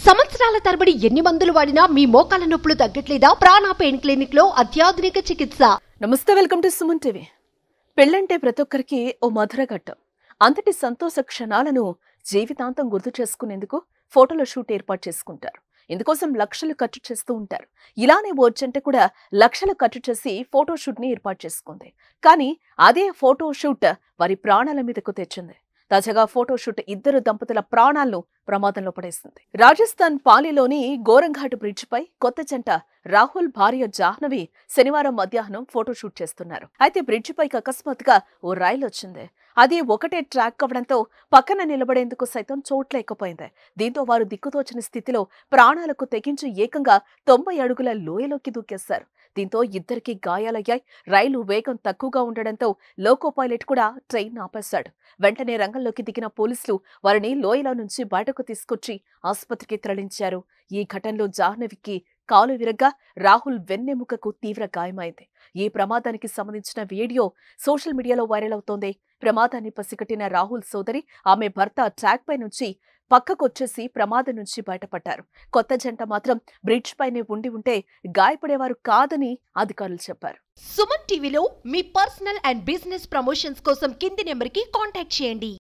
సంవత్సరాల తరబడి ఎన్ని మందులు వాడినా మీ మోకాల నొప్పులు తగ్గట్లేదా? ప్రాణ పెయిన్ క్లినిక్ లో అత్యాధునిక చికిత్స. నమస్తే, వెల్కమ్ టు సుమన్ టీవీ. పెళ్ళంటే ప్రతి ఒక్కరికి ఓ మధుర ఘట్టం. అంతటి సంతోష క్షణాలను జీవితాంతం గుర్తు చేసుకునేందుకు ఫోటోల షూట్ ఏర్పాటు చేసుకుంటారు. ఇందుకోసం లక్షలు ఖర్చు చేస్తూ ఉంటారు. ఇలానే ఓ జంట కూడా లక్షలు ఖర్చు చేసి ఫోటో షూట్ ని ఏర్పాటు చేసుకుంది. కానీ అదే ఫోటో షూట్ వారి ప్రాణాల మీదకు తెచ్చింది. తాజాగా ఫోటోషూట్ ఇద్దరు దంపతుల ప్రాణాలను ప్రమాదంలో పడేసింది. రాజస్థాన్ పాలిలోని గోరంఘాట్ బ్రిడ్జ్ పై కొత్త జంట రాహుల్ భార్య జాహ్నవి శనివారం మధ్యాహ్నం ఫోటోషూట్ చేస్తున్నారు. అయితే బ్రిడ్జ్ పైకి అకస్మాత్తుగా ఓ రైలు వచ్చింది. అది ఒకటే ట్రాక్ అవ్వడంతో పక్కన నిలబడేందుకు సైతం చోట్లేకపోయింది. దీంతో వారు దిక్కుతోచని స్థితిలో ప్రాణాలకు తెగించి ఏకంగా 90 అడుగుల లోయలోకి దూకేశారు. దీంతో ఇద్దరికి గాయాలయ్యాయి. రైలు వేగం తక్కువగా ఉండడంతో లోకో పైలట్ కూడా ట్రైన్ ఆపేశాడు. వెంటనే రంగంలోకి దిగిన పోలీసులు వారిని లోయలో నుంచి బయటకు తీసుకొచ్చి ఆసుపత్రికి తరలించారు. ఈ ఘటనలో జాహ్నవికి కాలు విరగ్గా రాహుల్ వెన్నెముకకు తీవ్ర గాయమైంది. ఈ ప్రమాదానికి సంబంధించిన వీడియో సోషల్ మీడియాలో వైరల్ అవుతోంది. ప్రమాదాన్ని పసిగట్టిన రాహుల్ సోదరి, ఆమె భర్త ట్రాక్ పై నుంచి పక్కకొచ్చేసి ప్రమాదం నుంచి బయటపడ్డారు. కొత్త జంట మాత్రం బ్రిడ్జ్ పైనే ఉంటే గాయపడేవారు కాదని అధికారులు చెప్పారు. సుమన్ టీవీలో మీ పర్సనల్ అండ్ బిజినెస్ ప్రమోషన్స్ కోసం కింది నెంబర్ కి కాంటాక్ట్ చేయండి.